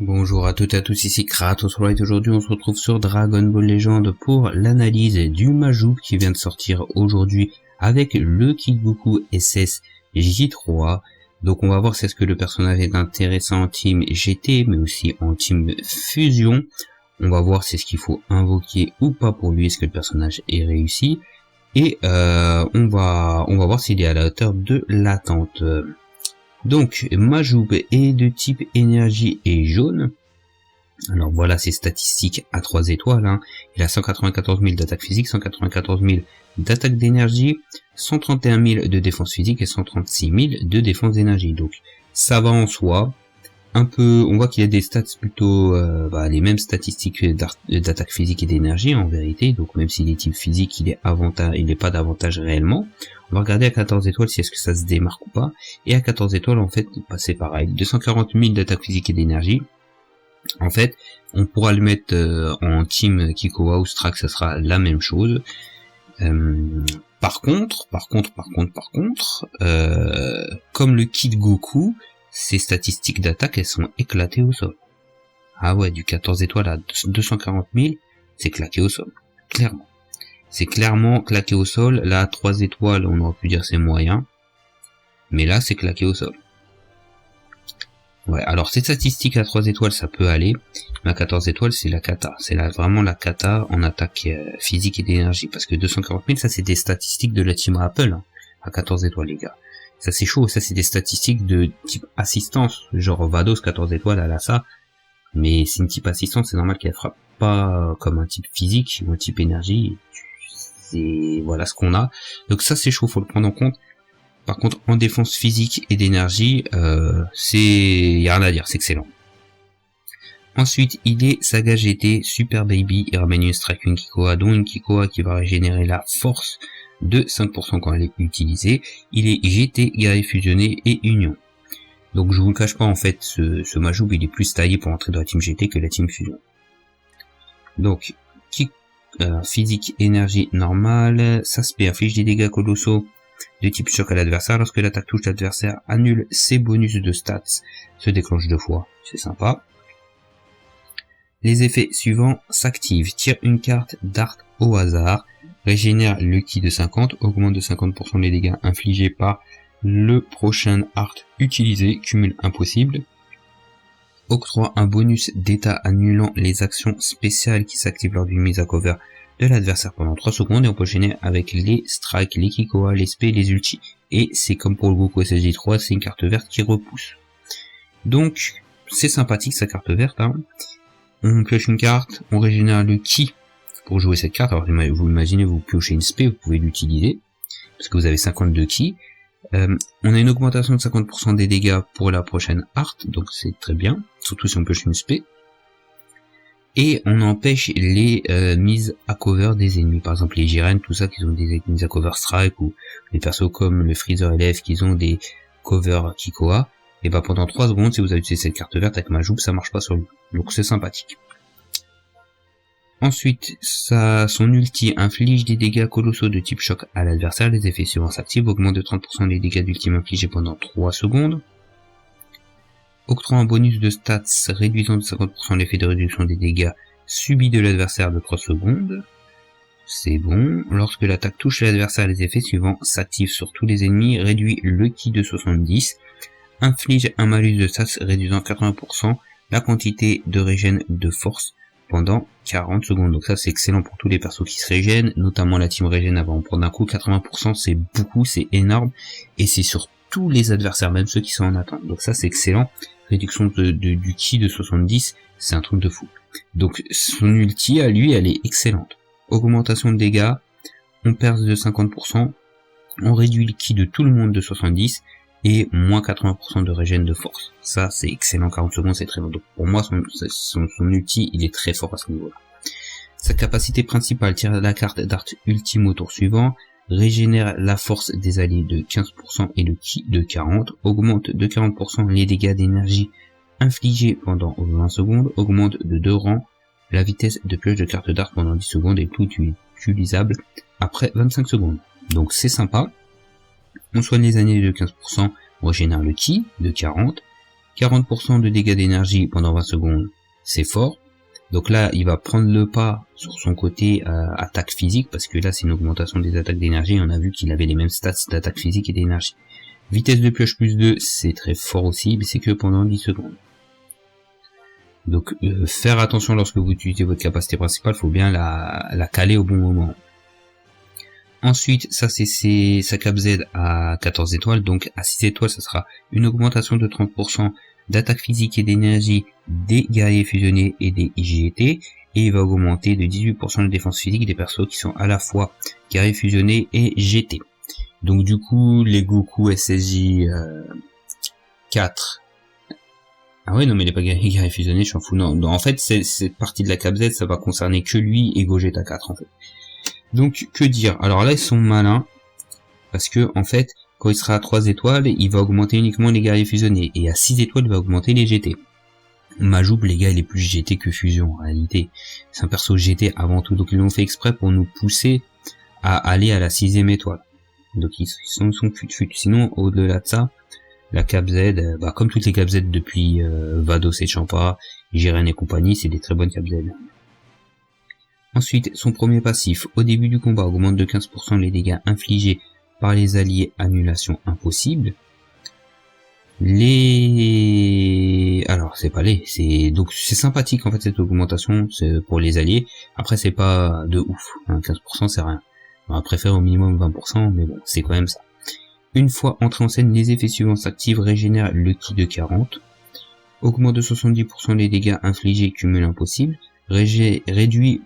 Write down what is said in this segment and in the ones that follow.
Bonjour à toutes et à tous, ici Kratos. Aujourd'hui on se retrouve sur Dragon Ball Legend pour l'analyse du Majou qui vient de sortir aujourd'hui avec le Kid Goku SS J3. Donc on va voir si est-ce que le personnage est intéressant en team GT mais aussi en team fusion. On va voir si est-ce qu'il faut invoquer ou pas pour lui, est-ce que le personnage est réussi. Et on va voir s'il est à la hauteur de l'attente. Donc, Majoub est de type énergie et jaune. Alors voilà ses statistiques à 3 étoiles. Il a 194 000 d'attaque physique, 194 000 d'attaque d'énergie, 131 000 de défense physique et 136 000 de défense d'énergie. Donc ça va en soi. Un peu, on voit qu'il y a des stats plutôt les mêmes statistiques d'attaque physique et d'énergie en vérité. Donc même s'il est type physique, il est pas d'avantage réellement. On va regarder à 14 étoiles si est-ce que ça se démarque ou pas. Et à 14 étoiles, en fait, c'est pareil. 240 000 d'attaque physique et d'énergie. En fait, on pourra le mettre en team Kikoa ou Strax, ça sera la même chose. Par contre, comme le Kid Goku, ses statistiques d'attaque, elles sont éclatées au sol. Ah ouais, du 14 étoiles à 240 000, c'est claqué au sol. Clairement. C'est clairement claqué au sol. Là, à 3 étoiles, on aurait pu dire c'est moyen. Mais là, c'est claqué au sol. Ouais, alors ces statistiques à 3 étoiles, ça peut aller. Mais à 14 étoiles, c'est la cata. C'est vraiment la cata en attaque physique et d'énergie. Parce que 240 000, ça c'est des statistiques de la team Apple. À 14 étoiles, les gars. Ça c'est chaud. Ça c'est des statistiques de type assistance. Genre Vados, 14 étoiles, elle a ça. Mais c'est une type assistance, c'est normal qu'elle frappe pas comme un type physique ou un type énergie. Et voilà ce qu'on a. Donc ça c'est chaud, faut le prendre en compte. Par contre en défense physique et d'énergie, y a rien à dire, c'est excellent. Ensuite il est Saga GT Super Baby, il ramène une Strike, une Kikoa, dont une Kikoa qui va régénérer la force de 5% quand elle est utilisée. Il est GT, guerrier fusionné et union. Donc je vous le cache pas, en fait ce Majoub il est plus taillé pour entrer dans la team GT que la team fusion. Donc physique, énergie normale, s'aspect inflige des dégâts colossaux de type choc à l'adversaire. Lorsque l'attaque touche l'adversaire, annule ses bonus de stats, se déclenche 2 fois, c'est sympa. Les effets suivants s'activent: tire une carte d'art au hasard, régénère le ki de 50, augmente de 50% les dégâts infligés par le prochain art utilisé, cumul impossible, octroie un bonus d'état annulant les actions spéciales qui s'activent lors d'une mise à cover de l'adversaire pendant 3 secondes, et on peut enchaîner avec les strikes, les Kikoa, les spé, les ulti. Et c'est comme pour le Goku SSJ3, c'est une carte verte qui repousse. Donc c'est sympathique sa carte verte. On pioche une carte, on régénère le ki pour jouer cette carte. Alors vous imaginez, vous piochez une spé, vous pouvez l'utiliser, parce que vous avez 52 ki. On a une augmentation de 50% des dégâts pour la prochaine art, donc c'est très bien, surtout si on pioche une spé. Et on empêche les mises à cover des ennemis, par exemple les Jiren, tout ça, qui ont des mises à cover strike, ou les persos comme le Freezer LF qui ont des covers Kikoa. Et bah pendant 3 secondes, si vous avez utilisé cette carte verte avec Majoub, ça marche pas sur lui, donc c'est sympathique. Ensuite, son ulti inflige des dégâts colossaux de type choc à l'adversaire. Les effets suivants s'activent: augmente de 30% les dégâts d'ultime infligés pendant 3 secondes. Octroie un bonus de stats réduisant de 50% l'effet de réduction des dégâts subis de l'adversaire de 3 secondes. C'est bon. Lorsque l'attaque touche l'adversaire, les effets suivants s'activent sur tous les ennemis: réduit le ki de 70. Inflige un malus de stats réduisant 80% la quantité de régène de force pendant 40 secondes. Donc ça c'est excellent pour tous les persos qui se régènent, notamment la team régène avant de prendre un coup. 80% c'est beaucoup, c'est énorme, et c'est sur tous les adversaires, même ceux qui sont en attente. Donc ça c'est excellent. Réduction du ki de 70, c'est un truc de fou. Donc son ulti à lui, elle est excellente. Augmentation de dégâts, on perce de 50%, on réduit le ki de tout le monde de 70, et moins 80% de régène de force. Ça c'est excellent, 40 secondes c'est très bon. Donc pour moi son ulti il est très fort à ce niveau là. Sa capacité principale: tire la carte d'art ultime au tour suivant, régénère la force des alliés de 15% et le ki de 40, augmente de 40% les dégâts d'énergie infligés pendant 20 secondes, augmente de 2 rangs la vitesse de pioche de carte d'art pendant 10 secondes et tout utilisable après 25 secondes. Donc c'est sympa. On soigne les alliés de 15%, on régénère le ki de 40, 40% de dégâts d'énergie pendant 20 secondes, c'est fort. Donc là, il va prendre le pas sur son côté attaque physique, parce que là, c'est une augmentation des attaques d'énergie. On a vu qu'il avait les mêmes stats d'attaque physique et d'énergie. Vitesse de pioche plus 2, c'est très fort aussi, mais c'est que pendant 10 secondes. Donc faire attention lorsque vous utilisez votre capacité principale, faut bien la caler au bon moment. Ensuite, ça c'est sa cap Z à 14 étoiles, donc à 6 étoiles, ça sera une augmentation de 30% d'attaque physique et d'énergie des guerriers fusionnés et des IGT, et il va augmenter de 18% la défense physique des persos qui sont à la fois guerriers fusionnés et GT. Donc du coup, les Goku SSJ 4... Ah ouais, non mais il est pas guerrier fusionné, je m'en fous. Non, en fait, cette partie de la cap Z, ça va concerner que lui et Gogeta 4 en fait. Donc, que dire? Alors là, ils sont malins, parce que, en fait, quand il sera à 3 étoiles, il va augmenter uniquement les guerriers fusionnés, et à 6 étoiles, il va augmenter les GT. Majoub, les gars, il est plus GT que fusion, en réalité. C'est un perso GT avant tout, donc ils l'ont fait exprès pour nous pousser à aller à la 6ème étoile. Donc ils sont fut. Sinon, au-delà de ça, la cap Z, comme toutes les cap Z depuis Vados et Champa, Jiren et compagnie, c'est des très bonnes cap Z. Ensuite, son premier passif, au début du combat, augmente de 15% les dégâts infligés par les alliés, annulation impossible. Alors, donc c'est sympathique en fait cette augmentation, c'est pour les alliés. Après, c'est pas de ouf, 15% c'est rien. On va préférer au minimum 20%, mais bon, c'est quand même ça. Une fois entré en scène, les effets suivants s'activent, régénère le ki de 40, augmente de 70% les dégâts infligés, cumul impossible, réduit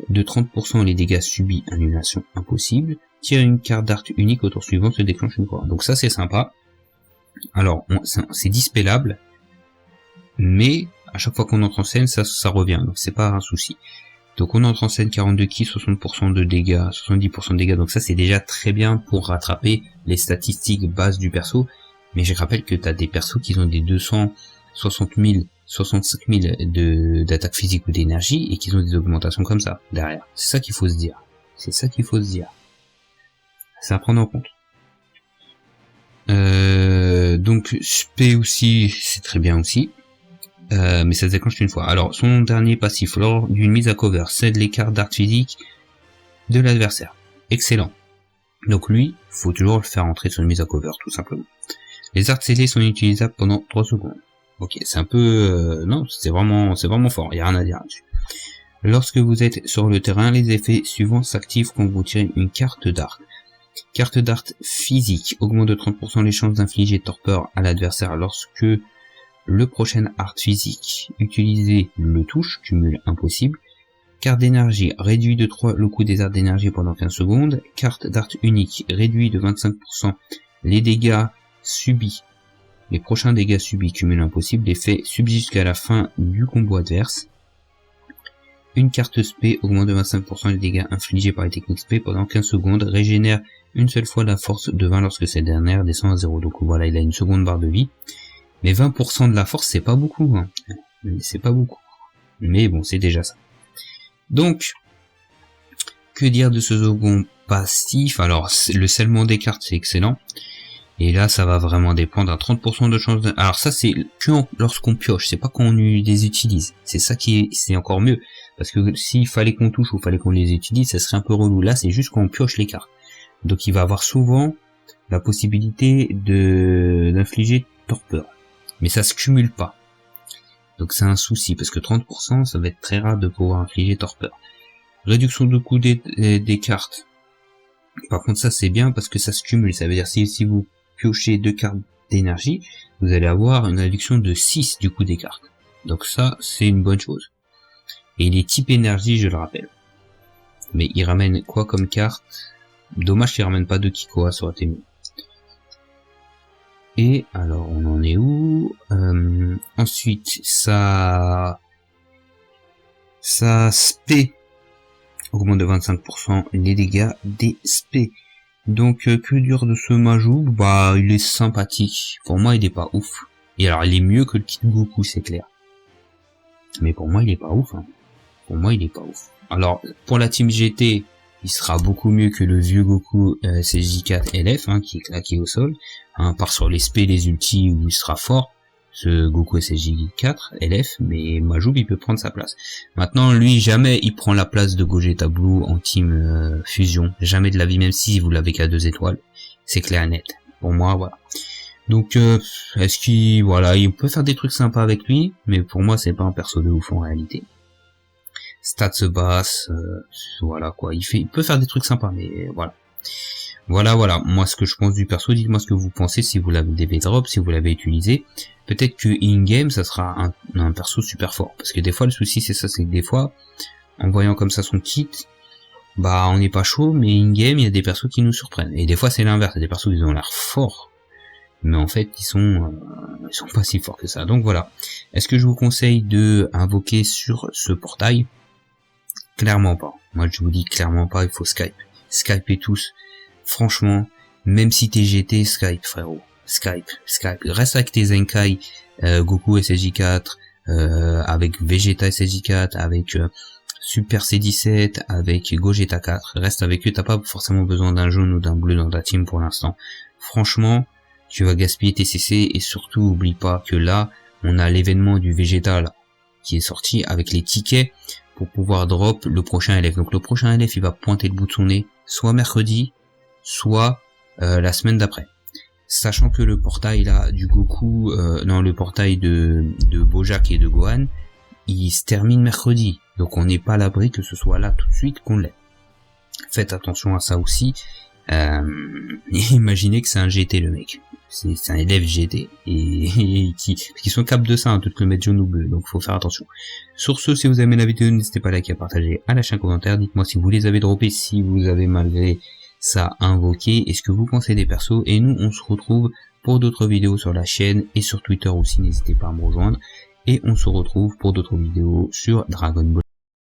de 30% les dégâts subis, annulation impossible, tire une carte d'art unique au tour suivant, se déclenche une fois. Donc ça c'est sympa. Alors c'est dispellable, mais à chaque fois qu'on entre en scène, ça revient, donc c'est pas un souci. Donc on entre en scène 42 ki, 60% de dégâts, 70% de dégâts, donc ça c'est déjà très bien pour rattraper les statistiques bases du perso, mais je rappelle que t'as des persos qui ont des 260 000, 65 000 d'attaque physique ou d'énergie, et qui ont des augmentations comme ça, derrière. C'est ça qu'il faut se dire. C'est ça qu'il faut se dire. C'est à prendre en compte. Donc SP aussi, c'est très bien aussi. Mais ça se déclenche une fois. Alors, son dernier passif, lors d'une mise à cover, cède les cartes d'art physique de l'adversaire. Excellent. Donc lui, faut toujours le faire entrer sur une mise à cover, tout simplement. Les arts scellés sont inutilisables pendant 3 secondes. Ok, c'est un peu... non, c'est vraiment fort, il n'y a rien à dire là-dessus. Lorsque vous êtes sur le terrain, les effets suivants s'activent quand vous tirez une carte d'art. Carte d'art physique augmente de 30% les chances d'infliger torpeur à l'adversaire lorsque le prochain art physique utilisé le touche, cumul impossible. Carte d'énergie réduit de 3 le coût des arts d'énergie pendant 15 secondes. Carte d'art unique réduit de 25% les dégâts subis. Les prochains dégâts subis, cumul impossible, l'effet subsiste jusqu'à la fin du combo adverse. Une carte SP augmente de 25% les dégâts infligés par les techniques SP pendant 15 secondes, régénère une seule fois la force de 20 lorsque cette dernière descend à 0. Donc voilà, il a une seconde barre de vie. Mais 20% de la force, c'est pas beaucoup, hein. C'est pas beaucoup. Mais bon, c'est déjà ça. Donc, que dire de ce second passif? Alors, le scellement des cartes, c'est excellent. Et là, ça va vraiment dépendre à 30% de chance de... Alors ça, c'est que lorsqu'on pioche, c'est pas quand on les utilise. C'est ça c'est encore mieux. Parce que s'il fallait qu'on touche ou fallait qu'on les utilise, ça serait un peu relou. Là, c'est juste quand on pioche les cartes. Donc il va avoir souvent la possibilité d'infliger torpeur. Mais ça se cumule pas. Donc c'est un souci, parce que 30%, ça va être très rare de pouvoir infliger torpeur. Réduction de coût des cartes. Par contre, ça c'est bien parce que ça se cumule. Ça veut dire si vous piochez 2 cartes d'énergie, vous allez avoir une réduction de 6 du coût des cartes. Donc ça, c'est une bonne chose. Et il est type énergie, je le rappelle. Mais il ramène quoi comme carte? Dommage qu'il ramène pas de Kikoa, ça aurait été mieux. Et alors, on en est où? Ensuite, ça SP augmente de 25% les dégâts des SP. Donc, que dire de ce Majoub? Bah, il est sympathique. Pour moi, il est pas ouf. Et alors, il est mieux que le Kid Goku, c'est clair. Mais pour moi, il est pas ouf, hein. Pour moi, il est pas ouf. Alors, pour la team GT, il sera beaucoup mieux que le vieux Goku CJ4 LF, hein, qui est claqué au sol. Hein, part sur les SP, les ultis, où il sera fort. ce Goku SSJ4 LF, mais Majoub il peut prendre sa place. Maintenant lui jamais il prend la place de Gogeta Blue en team fusion, jamais de la vie, même si vous l'avez qu'à 2 étoiles, c'est clair et net. Pour moi voilà. Donc est-ce qu'il voilà, il peut faire des trucs sympas avec lui, mais pour moi c'est pas un perso de ouf en réalité. Stats basses, voilà quoi, il peut faire des trucs sympas, mais voilà. Voilà, moi ce que je pense du perso, dites-moi ce que vous pensez, si vous l'avez drop, si vous l'avez utilisé. Peut-être que in-game, ça sera un perso super fort. Parce que des fois, le souci c'est ça, c'est que des fois, en voyant comme ça son kit, bah on n'est pas chaud, mais in-game, il y a des persos qui nous surprennent. Et des fois c'est l'inverse, il y a des persos qui ont l'air forts, mais en fait ils sont pas si forts que ça. Donc voilà. Est-ce que je vous conseille de invoquer sur ce portail? Clairement pas. Moi je vous dis clairement pas, il faut Skype. Skype et tous. Franchement, même si t'es GT, Skype frérot. Skype. Reste avec tes Zenkai, Goku SSJ4, avec Vegeta SSJ4, avec Super C17, avec Gogeta 4. Reste avec eux, t'as pas forcément besoin d'un jaune ou d'un bleu dans ta team pour l'instant. Franchement, tu vas gaspiller tes CC et surtout oublie pas que là, on a l'événement du Vegeta là, qui est sorti avec les tickets pour pouvoir drop le prochain LF. Donc le prochain LF, il va pointer le bout de son nez, soit mercredi, soit la semaine d'après. Sachant que le portail là du Goku, le portail de Bojack et de Gohan, il se termine mercredi. Donc on n'est pas à l'abri que ce soit là tout de suite qu'on l'ait. Faites attention à ça aussi. Imaginez que c'est un GT le mec. C'est un élève GT et qui sont capables de ça, hein, tout que le mettre jaune ou bleu, donc faut faire attention. Sur ce, si vous aimez la vidéo, n'hésitez pas à liker, à partager, à lâcher un commentaire, dites-moi si vous les avez droppés, si vous avez malgré ça invoqué, et ce que vous pensez des persos, et nous on se retrouve pour d'autres vidéos sur la chaîne, et sur Twitter aussi, n'hésitez pas à me rejoindre, et on se retrouve pour d'autres vidéos sur Dragon Ball.